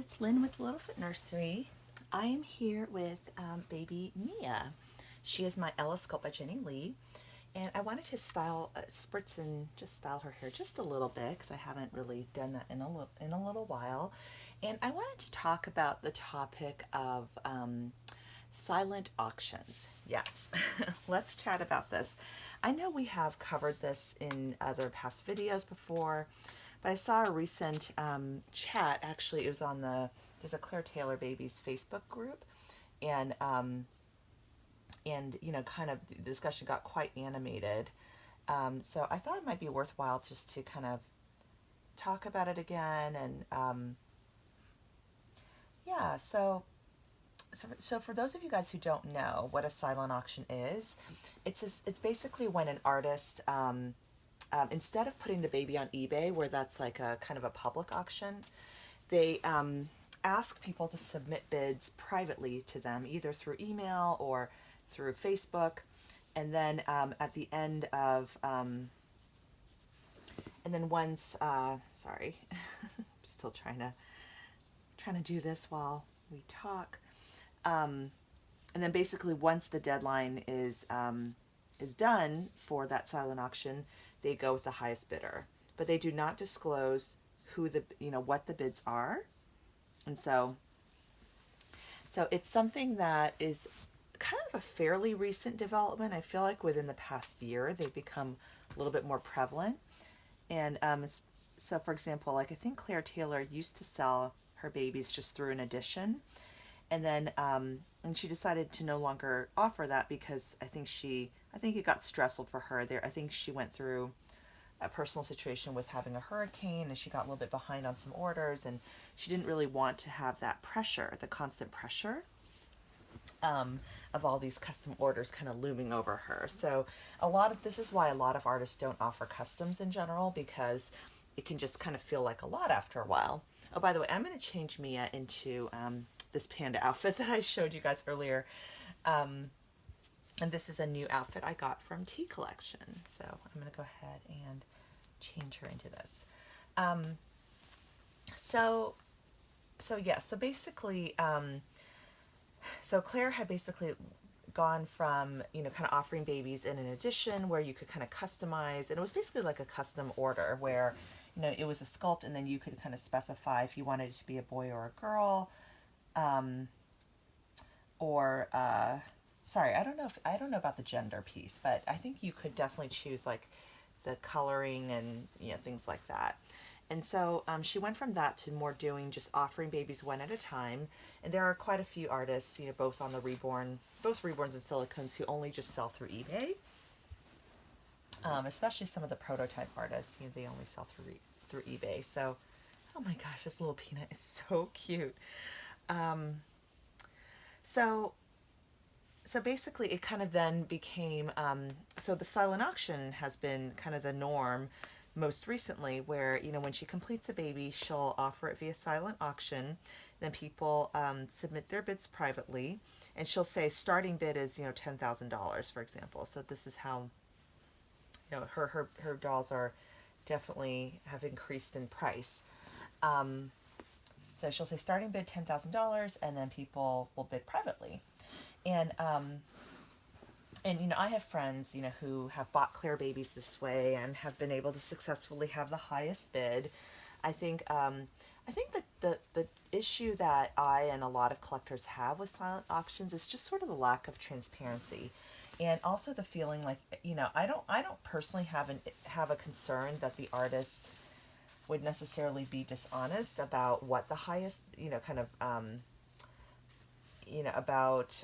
it's Lynn with Littlefoot Nursery. I am here with baby Mia. She is my Ella Sculpt by Jennie Lee, and I wanted to spritz and just style her hair just a little bit because I haven't really done that in a little while. And I wanted to talk about the topic of silent auctions. Yes, let's chat about this. I know we have covered this in other past videos before, but I saw a recent chat. Actually, it was on there's a Claire Taylor Babies Facebook group, and kind of the discussion got quite animated. So I thought it might be worthwhile just to kind of talk about it again. And yeah, so for those of you guys who don't know what a silent auction is, it's basically when an artist, instead of putting the baby on eBay, where that's like a kind of a public auction, they ask people to submit bids privately to them, either through email or through Facebook, and then at the end of, and then once, sorry, I'm still trying to do this while we talk. And then basically once the deadline is done for that silent auction, they go with the highest bidder. But they do not disclose who what the bids are. And so it's something that is kind of a fairly recent development. I feel like within the past year, they've become a little bit more prevalent. And so for example, like I think Claire Taylor used to sell her babies just through an edition. And then and she decided to no longer offer that because I think it got stressful for her there. I think she went through a personal situation with having a hurricane, and she got a little bit behind on some orders, and she didn't really want to have that pressure, the constant pressure of all these custom orders kind of looming over her. So this is why a lot of artists don't offer customs in general, because it can just kind of feel like a lot after a while. Oh, by the way, I'm going to change Mia into this panda outfit that I showed you guys earlier. And this is a new outfit I got from Tea Collection. So I'm going to go ahead and change her into this. So basically, so Claire had basically gone from, kind of offering babies in an edition where you could kind of customize, and it was basically like a custom order where, it was a sculpt, and then you could kind of specify if you wanted it to be a boy or a girl. Sorry, I don't know about the gender piece, but I think you could definitely choose like the coloring and things like that. And so she went from that to more doing just offering babies one at a time. And there are quite a few artists, both on both Reborns and Silicones, who only just sell through eBay. Especially some of the prototype artists, they only sell through eBay. So, oh my gosh, this little peanut is so cute. So basically it kind of then became, so the silent auction has been kind of the norm most recently, where, when she completes a baby, she'll offer it via silent auction. Then people submit their bids privately, and she'll say starting bid is, $10,000, for example. So this is how, her dolls are definitely have increased in price. So she'll say starting bid $10,000, and then people will bid privately. And I have friends, who have bought Claire babies this way and have been able to successfully have the highest bid. I think that the issue that I and a lot of collectors have with silent auctions is just sort of the lack of transparency, and also the feeling like, I don't personally have a concern that the artist would necessarily be dishonest about what the highest, kind of about,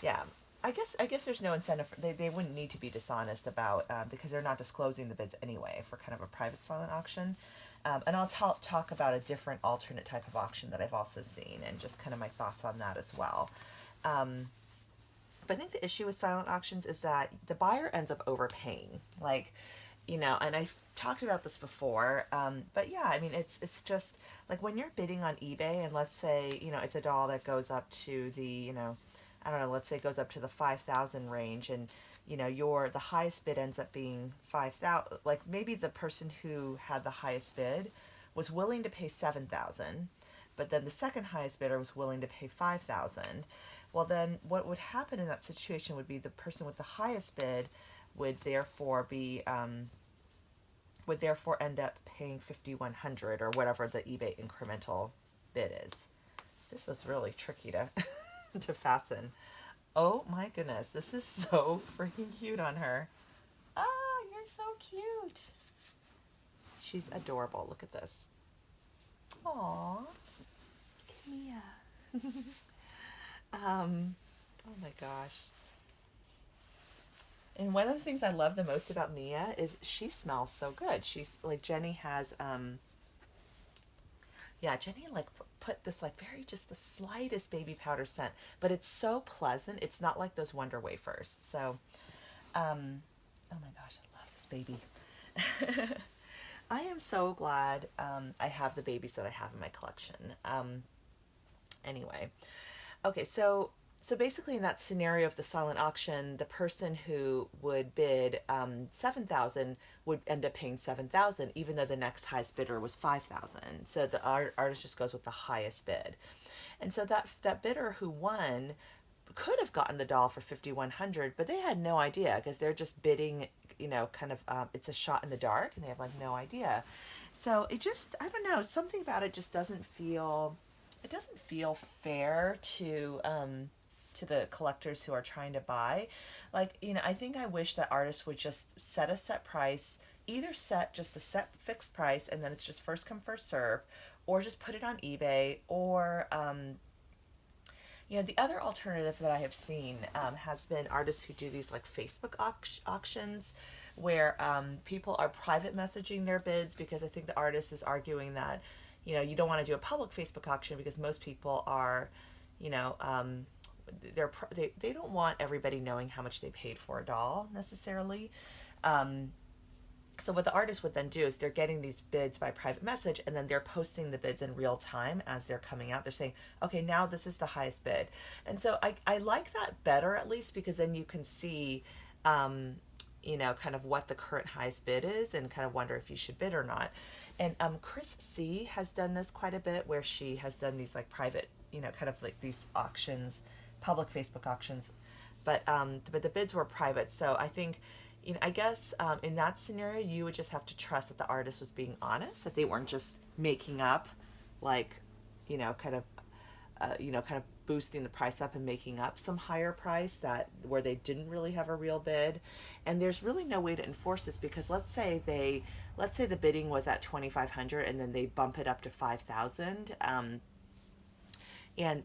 yeah, I guess there's no incentive. They wouldn't need to be dishonest about, because they're not disclosing the bids anyway for kind of a private silent auction. And I'll talk about a different alternate type of auction that I've also seen, and just kind of my thoughts on that as well. But I think the issue with silent auctions is that the buyer ends up overpaying, like, and I've talked about this before, but yeah, I mean, it's just like when you're bidding on eBay, and let's say, it's a doll that goes up to the, I don't know, let's say it goes up to the 5,000 range, and, the highest bid ends up being 5,000, like maybe the person who had the highest bid was willing to pay 7,000, but then the second highest bidder was willing to pay 5,000. Well, then what would happen in that situation would be the person with the highest bid would therefore be would therefore end up paying 5,100 or whatever the eBay incremental bid is. This was really tricky to to fasten. Oh my goodness, this is so freaking cute on her. Ah, you're so cute. She's adorable. Look at this. Aww. Mia. Oh my gosh. And one of the things I love the most about Mia is she smells so good. She's like, Jennie has, yeah, Jennie like put this like very just the slightest baby powder scent, but it's so pleasant. It's not like those Wonder Wafers. So, oh my gosh, I love this baby. I am so glad I have the babies that I have in my collection. Anyway, okay, so basically in that scenario of the silent auction, the person who would bid 7,000 would end up paying 7,000, even though the next highest bidder was 5,000. So the artist just goes with the highest bid, and so that bidder who won could have gotten the doll for 5,100, but they had no idea because they're just bidding, kind of it's a shot in the dark, and they have like no idea. So it just, I don't know, something about it just doesn't feel fair to the collectors who are trying to buy. Like, I think I wish that artists would just set a set price, either set just a set fixed price and then it's just first come first serve, or just put it on eBay, or the other alternative that I have seen has been artists who do these like Facebook auctions where people are private messaging their bids, because I think the artist is arguing that you don't want to do a public Facebook auction because most people are, they don't want everybody knowing how much they paid for a doll necessarily. So what the artist would then do is they're getting these bids by private message, and then they're posting the bids in real time as they're coming out. They're saying, okay, now this is the highest bid. And so I like that better, at least, because then you can see, kind of what the current highest bid is and kind of wonder if you should bid or not. And Chris C has done this quite a bit, where she has done these like private, kind of like these auctions, public Facebook auctions, but the bids were private. So I think, I guess in that scenario, you would just have to trust that the artist was being honest, that they weren't just making up, like, kind of boosting the price up and making up some higher price where they didn't really have a real bid. And there's really no way to enforce this, because let's say the bidding was at 2,500 and then they bump it up to 5,000. And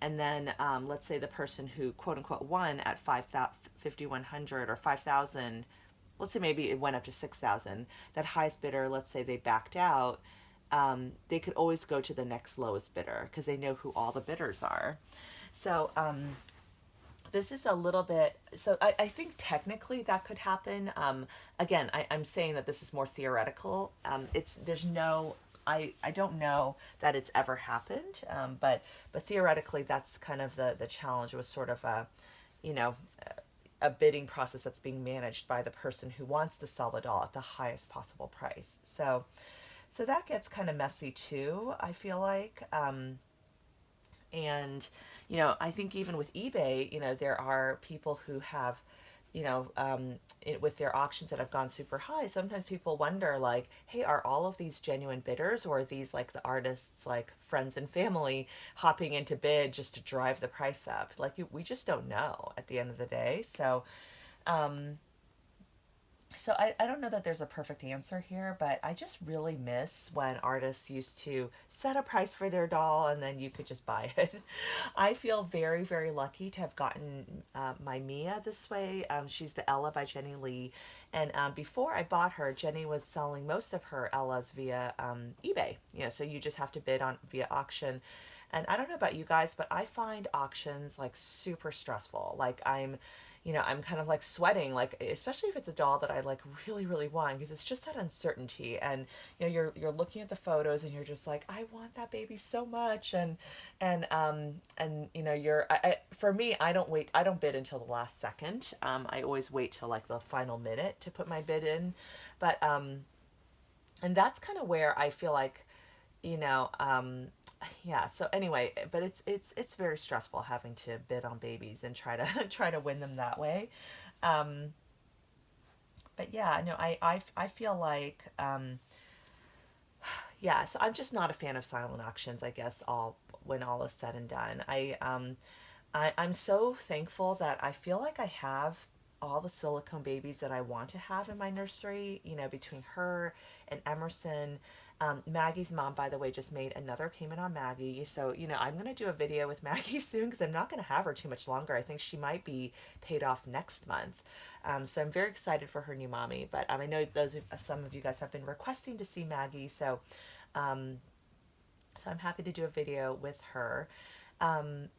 then let's say the person who quote unquote won at 5,100 or 5,000, let's say maybe it went up to 6,000. That highest bidder, let's say they backed out. They could always go to the next lowest bidder because they know who all the bidders are. So this is a little bit, so I think technically that could happen. Again, I'm saying that this is more theoretical. I don't know that it's ever happened, but theoretically that's kind of the challenge. It was sort of a bidding process that's being managed by the person who wants to sell the doll at the highest possible price. So that gets kind of messy too, I feel like. And, I think even with eBay, there are people who have, with their auctions that have gone super high, sometimes people wonder like, hey, are all of these genuine bidders, or are these like the artists, like friends and family hopping into bid just to drive the price up? Like we just don't know at the end of the day. So, I don't know that there's a perfect answer here, but I just really miss when artists used to set a price for their doll and then you could just buy it. I feel very, very lucky to have gotten my Mia this way. She's the Ella by Jennie Lee. And before I bought her, Jennie was selling most of her Ellas via eBay. So you just have to bid on via auction. And I don't know about you guys, but I find auctions like super stressful. Like I'm kind of like sweating, like especially if it's a doll that I like really, really want, because it's just that uncertainty. And you're looking at the photos and you're just like, I want that baby so much. And for me, I don't bid until the last second. I always wait till like the final minute to put my bid in. But and that's kind of where I feel like you know, yeah. So anyway, but it's very stressful having to bid on babies and try to try to win them that way. Um, but yeah, no, I feel like yeah. So I'm just not a fan of silent auctions. I guess all when all is said and done, I'm so thankful that I feel like I have all the silicone babies that I want to have in my nursery, you know, between her and Emerson. Maggie's mom, by the way, just made another payment on Maggie. So, you know, I'm going to do a video with Maggie soon because I'm not going to have her too much longer. I think she might be paid off next month. So I'm very excited for her new mommy. But I know some of you guys have been requesting to see Maggie. Um, so I'm happy to do a video with her. Um,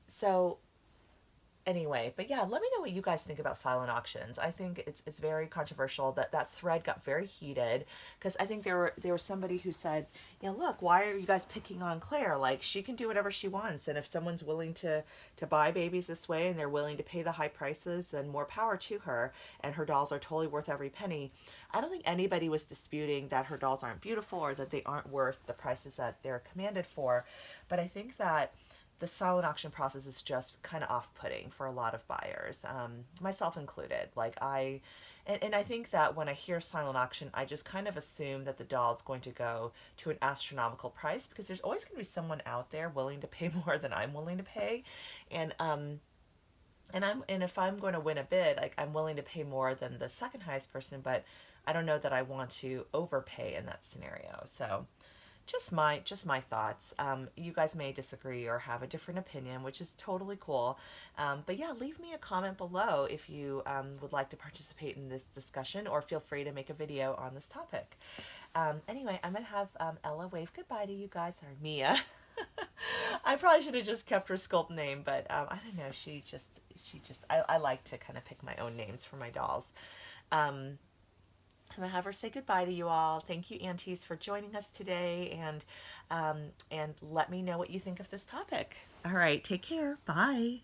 so anyway, but yeah, let me know what you guys think about silent auctions. I think it's very controversial. That thread got very heated because I think there was somebody who said, you know, look, why are you guys picking on Claire? Like she can do whatever she wants, and if someone's willing to buy babies this way and they're willing to pay the high prices, then more power to her. And her dolls are totally worth every penny. I don't think anybody was disputing that her dolls aren't beautiful or that they aren't worth the prices that they're commanded for, but I think that the silent auction process is just kind of off-putting for a lot of buyers, myself included. And I think that when I hear silent auction, I just kind of assume that the doll is going to go to an astronomical price because there's always going to be someone out there willing to pay more than I'm willing to pay, and and if I'm going to win a bid, like I'm willing to pay more than the second highest person, but I don't know that I want to overpay in that scenario. So just my thoughts. You guys may disagree or have a different opinion, which is totally cool. But yeah, leave me a comment below if you would like to participate in this discussion, or feel free to make a video on this topic. Anyway, I'm gonna have Ella wave goodbye to you guys, or Mia. I probably should have just kept her sculpt name, but I don't know. I like to kind of pick my own names for my dolls. Um, I'm gonna have her say goodbye to you all. Thank you, aunties, for joining us today, and let me know what you think of this topic. All right, take care. Bye.